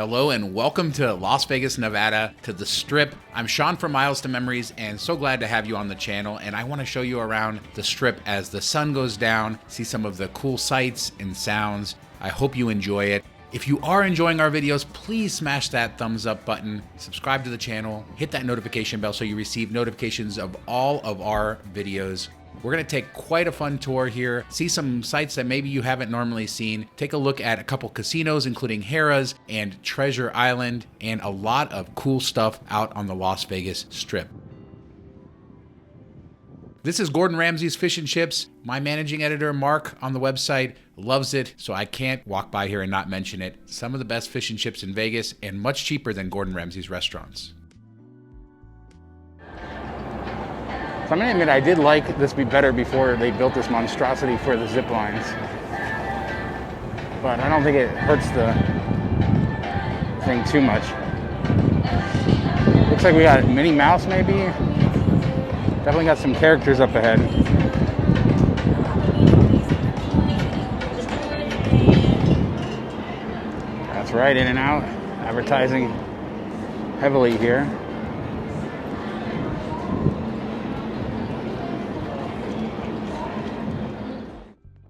Hello and welcome to Las Vegas, Nevada, to the Strip. I'm Shawn from Miles to Memories and so glad to have you on the channel, and I want to show you around the Strip as the sun goes down, see some of the cool sights and sounds. I hope you enjoy it. If you are enjoying our videos, please smash that thumbs up button, subscribe to the channel, hit that notification bell so you receive notifications of all of our videos. We're gonna take quite a fun tour here, see some sites that maybe you haven't normally seen, take a look at a couple casinos, including Harrah's and Treasure Island, and a lot of cool stuff out on the Las Vegas Strip. This is Gordon Ramsay's Fish and Chips. My managing editor, Mark, on the website loves it, so I can't walk by here and not mention it. Some of the best fish and chips in Vegas and much cheaper than Gordon Ramsay's restaurants. So I'm gonna admit I did like this be better before they built this monstrosity for the zip lines. But I don't think it hurts the thing too much. Looks like we got Minnie Mouse maybe. Definitely got some characters up ahead. That's right, in and out. Advertising heavily here.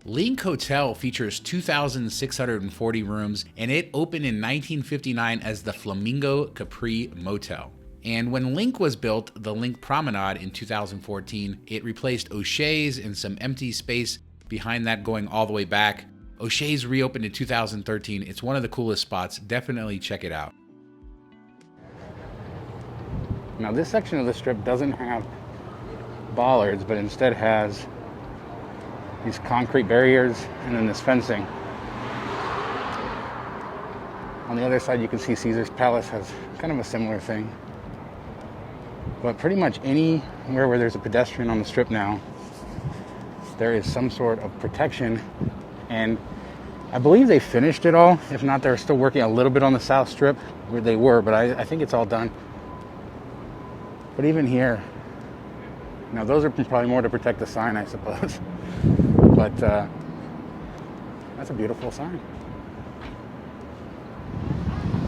Linq Hotel features 2,640 rooms, and it opened in 1959 as the Flamingo Capri Motel. And when Linq was built, the Linq Promenade in 2014, it replaced O'Shea's and some empty space behind that going all the way back. O'Shea's reopened in 2013. It's one of the coolest spots. Definitely check it out. Now this section of the Strip doesn't have bollards, but instead has these concrete barriers and then this fencing. On the other side you can see Caesar's Palace has kind of a similar thing. But pretty much anywhere where there's a pedestrian on the Strip now, there is some sort of protection. And I believe they finished it all. If not, they're still working a little bit on the South Strip where they were, but I think it's all done. But even here, now those are probably more to protect the sign, I suppose. But that's a beautiful sign.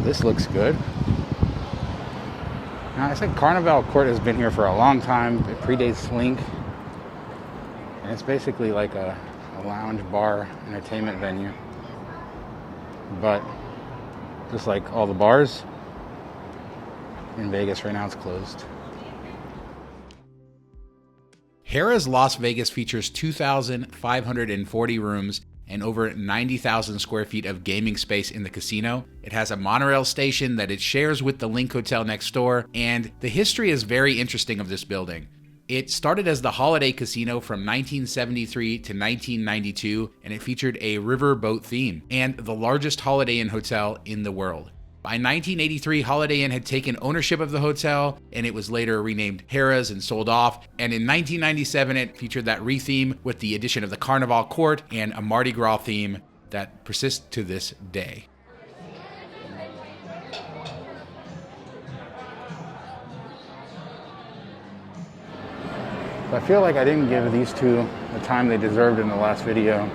This looks good. Now I think Carnival Court has been here for a long time. It predates Linq. And it's basically like a lounge bar entertainment venue. But just like all the bars in Vegas right now, it's closed. Harrah's Las Vegas features 2,540 rooms and over 90,000 square feet of gaming space in the casino. It has a monorail station that it shares with the Linq Hotel next door, and the history is very interesting of this building. It started as the Holiday Casino from 1973 to 1992, and it featured a riverboat theme and the largest Holiday Inn hotel in the world. By 1983, Holiday Inn had taken ownership of the hotel, and it was later renamed Harrah's and sold off. And in 1997, it featured that re-theme with the addition of the Carnival Court and a Mardi Gras theme that persists to this day. I feel like I didn't give these two the time they deserved in the last video,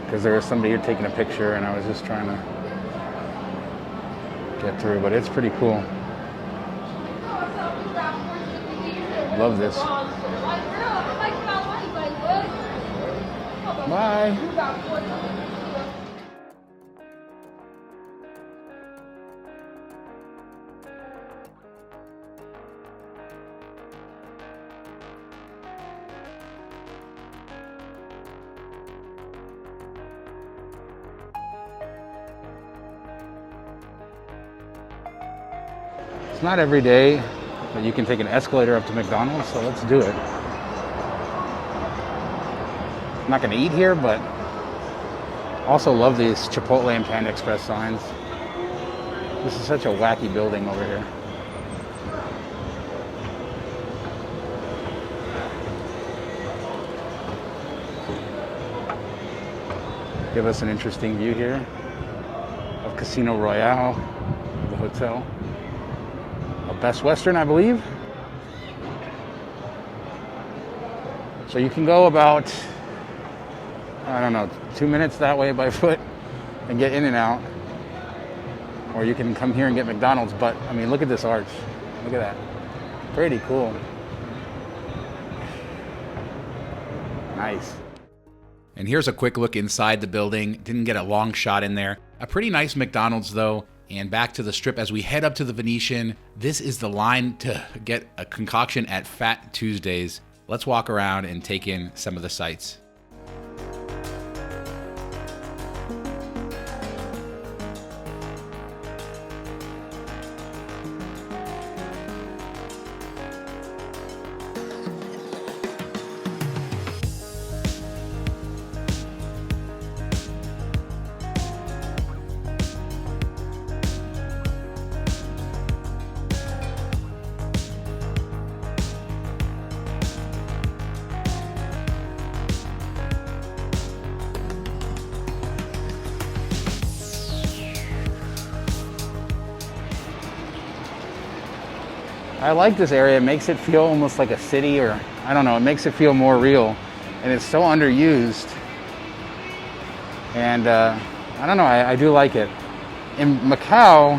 because there was somebody here taking a picture and I was just trying to get through, but it's pretty cool. Love this. Bye. It's not every day that you can take an escalator up to McDonald's, so let's do it. I'm not going to eat here, but also love these Chipotle and Panda Express signs. This is such a wacky building over here. Give us an interesting view here of Casino Royale, the hotel. Best Western, I believe. So you can go about, I don't know, 2 minutes that way by foot and get in and out. or you can come here and get McDonald's. But I mean, look at this arch. Look at that. Pretty cool. Nice. And here's a quick look inside the building. Didn't get a long shot in there. A pretty nice McDonald's though. And back to the Strip as we head up to the Venetian. This is the line to get a concoction at Fat Tuesdays. Let's walk around and take in some of the sights. I like this area. It makes it feel almost like a city, or I don't know, it makes it feel more real. And it's so underused. And I don't know, I do like it. In Macau,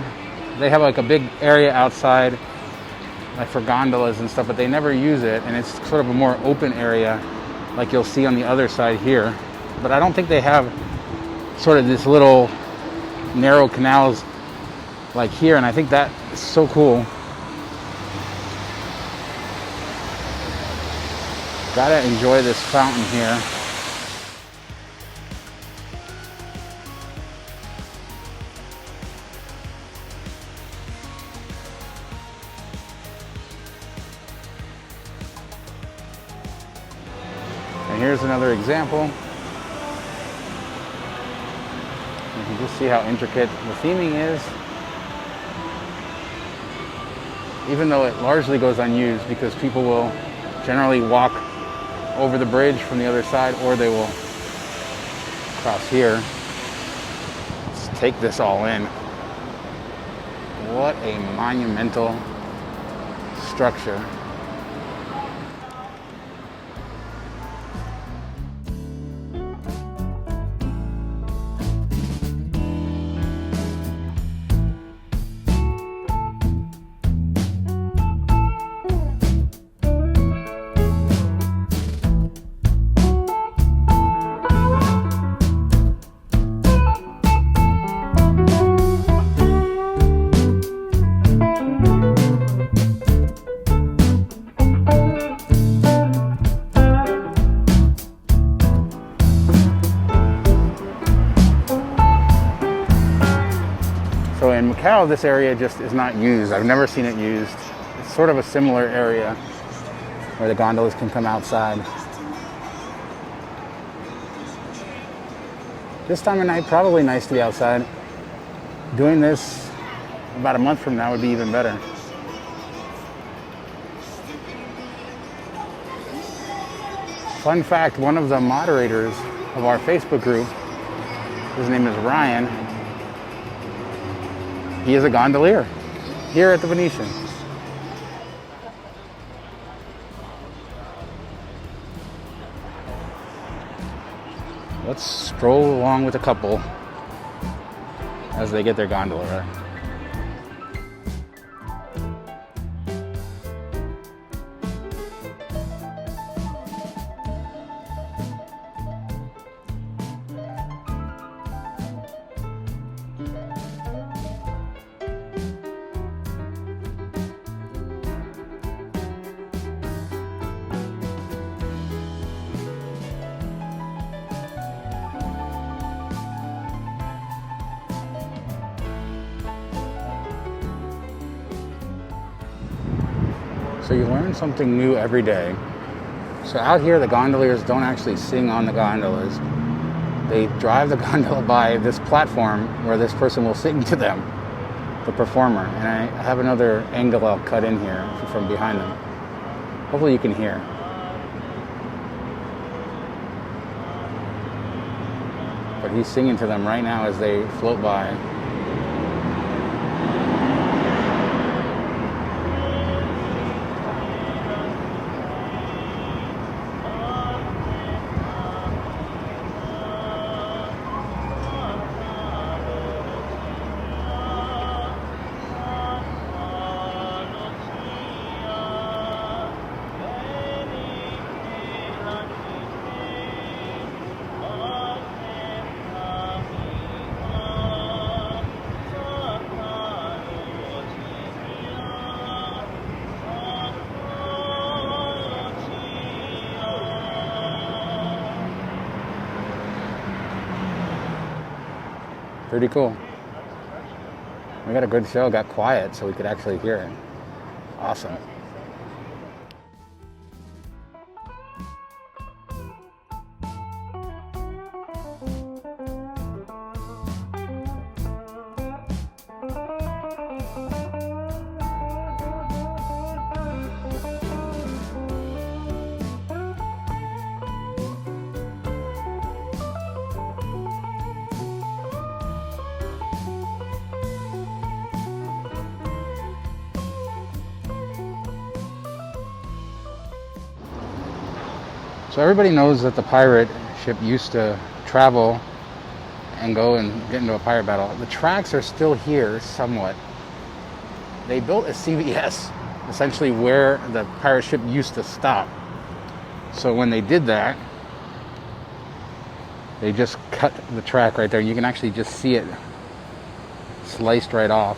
they have like a big area outside, like for gondolas and stuff, but they never use it. And it's sort of a more open area, like you'll see on the other side here. But I don't think they have sort of this little narrow canals like here. And I think that is so cool. Gotta enjoy this fountain here. And here's another example. You can just see how intricate the theming is. Even though it largely goes unused because people will generally walk over the bridge from the other side, or they will cross here. Let's take this all in. What a monumental structure. So in Macau, this area just is not used. I've never seen it used. It's sort of a similar area where the gondolas can come outside. This time of night, probably nice to be outside. Doing this about a month from now would be even better. Fun fact, one of the moderators of our Facebook group, his name is Ryan, he is a gondolier here at the Venetian. Let's stroll along with a couple as they get their gondola right. So you learn something new every day. So out here, the gondoliers don't actually sing on the gondolas. They drive the gondola by this platform where this person will sing to them, the performer. And I have another angle I'll cut in here from behind them. Hopefully you can hear. But he's singing to them right now as they float by. Pretty cool. We got a good show, got quiet so we could actually hear it. Awesome. So everybody knows that the pirate ship used to travel and go and get into a pirate battle. The tracks are still here somewhat. They built a CVS, essentially where the pirate ship used to stop. So when they did that, they just cut the track right there. You can actually just see it sliced right off.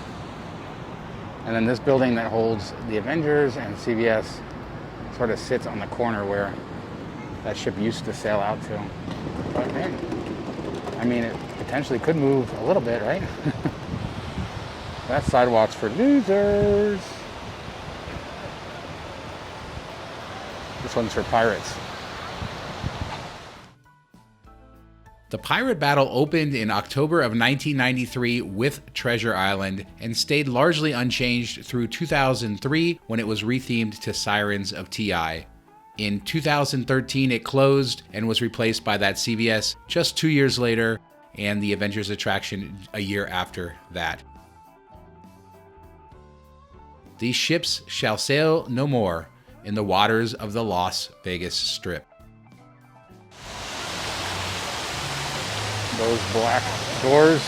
And then this building that holds the Avengers and CVS sort of sits on the corner where that ship used to sail out to. But man, I mean, it potentially could move a little bit, right? That sidewalk's for losers. This one's for pirates. The pirate battle opened in October of 1993 with Treasure Island and stayed largely unchanged through 2003 when it was rethemed to Sirens of TI. In 2013, it closed and was replaced by that CVS just 2 years later, and the Avengers attraction a year after that. These ships shall sail no more in the waters of the Las Vegas Strip. Those black doors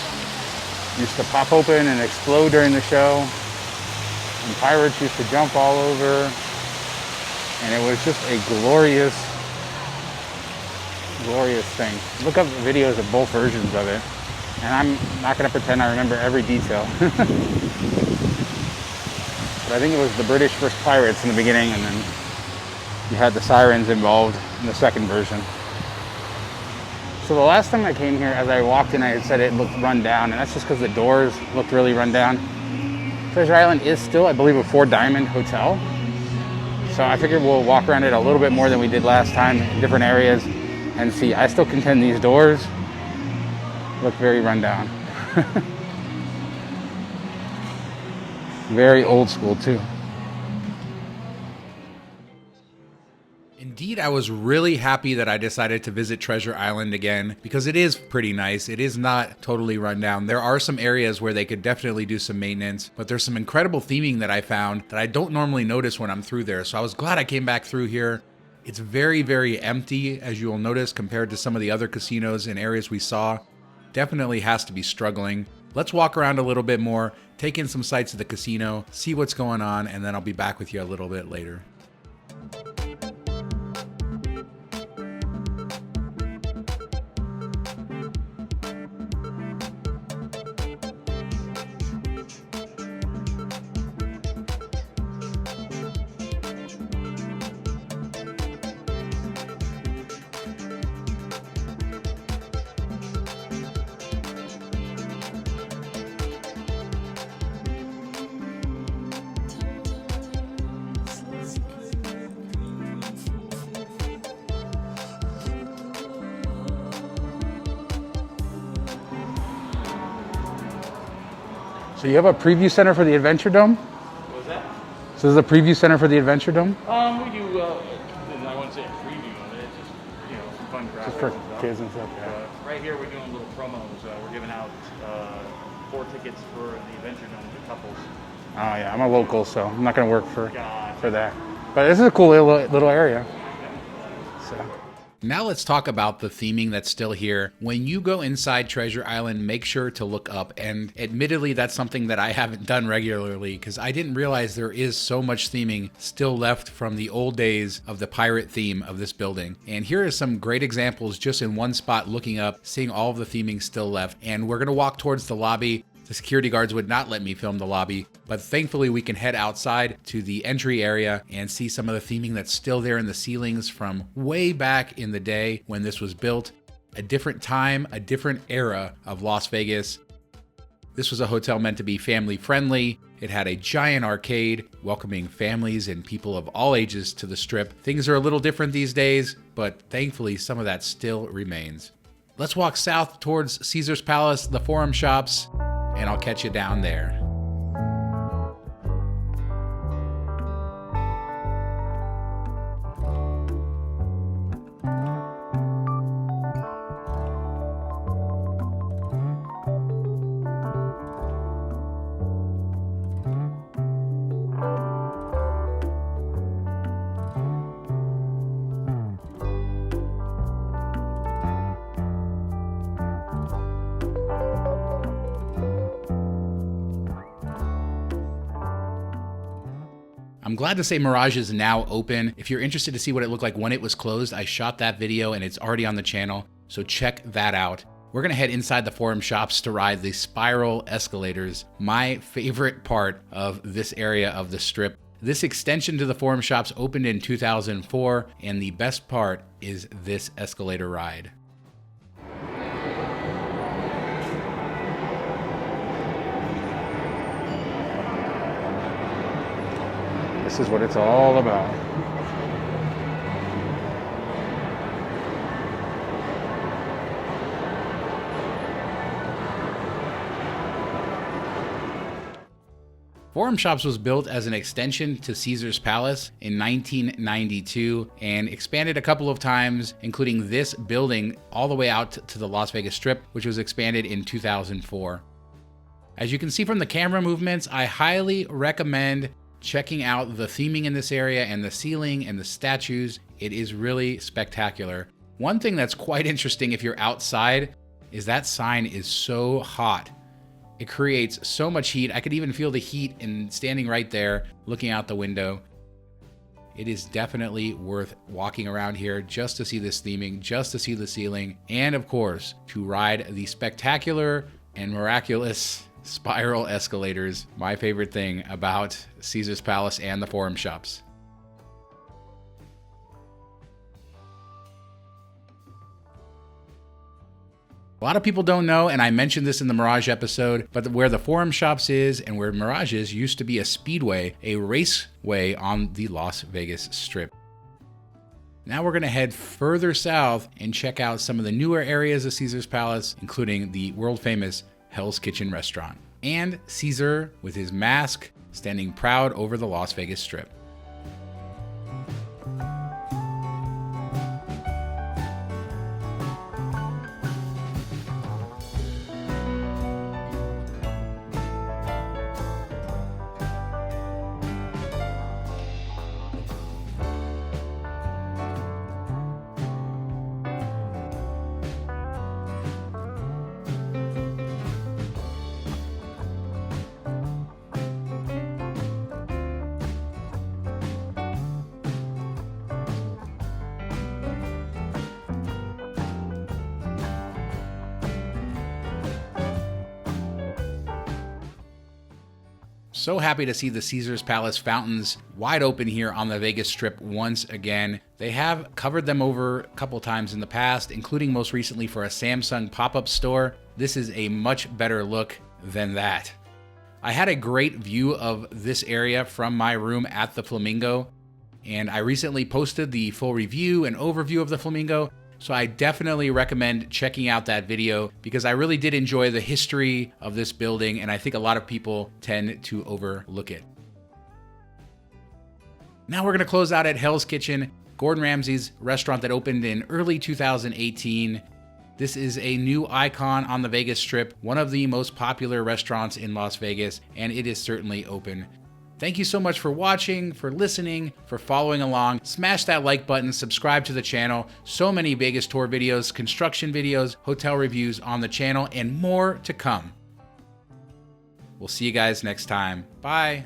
used to pop open and explode during the show, and pirates used to jump all over, and it was just a glorious thing. Look up videos of both versions of it, and I'm not going to pretend I remember every detail. But I think it was the British first pirates in the beginning, and then you had the Sirens involved in the second version. So the last time I came here, as I walked in, I had said it looked run down, and that's just because the doors looked really run down. Treasure Island is still, I believe, a 4-diamond hotel. So I figured we'll walk around it a little bit more than we did last time in different areas and see. I still contend these doors look very run down. Very old school too. Indeed, I was really happy that I decided to visit Treasure Island again because it is pretty nice. It is not totally run down. There are some areas where they could definitely do some maintenance, but there's some incredible theming that I found that I don't normally notice when I'm through there. So I was glad I came back through here. It's very, very empty, as you will notice, compared to some of the other casinos and areas we saw. Definitely has to be struggling. Let's walk around a little bit more, take in some sights of the casino, see what's going on, and then I'll be back with you a little bit later. So you have a preview center for the Adventure Dome? What was that? So there's a preview center for the Adventure Dome? We do, I wouldn't say a preview of it, it's just, you know, some fun graphics. Just for and stuff. kids and stuff, yeah. Right here we're doing little promos. We're giving out 4 tickets for the Adventure Dome to couples. Oh yeah, I'm a local, so I'm not going to work for that. But this is a cool little area. So. Now let's talk about the theming that's still here. When you go inside Treasure Island, make sure to look up. And admittedly, that's something that I haven't done regularly because I didn't realize there is so much theming still left from the old days of the pirate theme of this building. And here are some great examples just in one spot looking up, seeing all of the theming still left. And we're going to walk towards the lobby. The security guards would not let me film the lobby, but thankfully we can head outside to the entry area and see some of the theming that's still there in the ceilings from way back in the day when this was built. A different time, a different era of Las Vegas. This was a hotel meant to be family friendly. It had a giant arcade, welcoming families and people of all ages to the Strip. Things are a little different these days, but thankfully some of that still remains. Let's walk south towards Caesar's Palace, the Forum Shops, and I'll catch you down there. I'm glad to say Mirage is now open. If you're interested to see what it looked like when it was closed, I shot that video and it's already on the channel, so check that out. We're gonna head inside the Forum Shops to ride the spiral escalators, my favorite part of this area of the Strip. This extension to the Forum Shops opened in 2004, and the best part is this escalator ride. This is what it's all about. Forum Shops was built as an extension to Caesar's Palace in 1992 and expanded a couple of times, including this building all the way out to the Las Vegas Strip, which was expanded in 2004. As you can see from the camera movements, I highly recommend checking out the theming in this area and the ceiling and the statues. It is really spectacular. One thing that's quite interesting if you're outside is that sign is so hot. It creates so much heat. I could even feel the heat in standing right there, looking out the window. It is definitely worth walking around here just to see this theming, just to see the ceiling, and of course, to ride the spectacular and miraculous spiral escalators, my favorite thing about Caesar's Palace and the Forum Shops. A lot of people don't know, and I mentioned this in the Mirage episode, but where the Forum Shops is and where Mirage is used to be a speedway, a raceway on the Las Vegas Strip. Now we're going to head further south and check out some of the newer areas of Caesar's Palace, including the world-famous Hell's Kitchen restaurant, and Caesar with his mask standing proud over the Las Vegas Strip. So happy to see the Caesar's Palace fountains wide open here on the Vegas Strip once again. They have covered them over a couple times in the past, including most recently for a Samsung pop-up store. This is a much better look than that. I had a great view of this area from my room at the Flamingo, and I recently posted the full review and overview of the Flamingo. So I definitely recommend checking out that video because I really did enjoy the history of this building, and I think a lot of people tend to overlook it. Now we're going to close out at Hell's Kitchen, Gordon Ramsay's restaurant that opened in early 2018. This is a new icon on the Vegas Strip, one of the most popular restaurants in Las Vegas, and it is certainly open. Thank you so much for watching, for listening, for following along. Smash that like button, subscribe to the channel. So many Vegas tour videos, construction videos, hotel reviews on the channel, and more to come. We'll see you guys next time. Bye.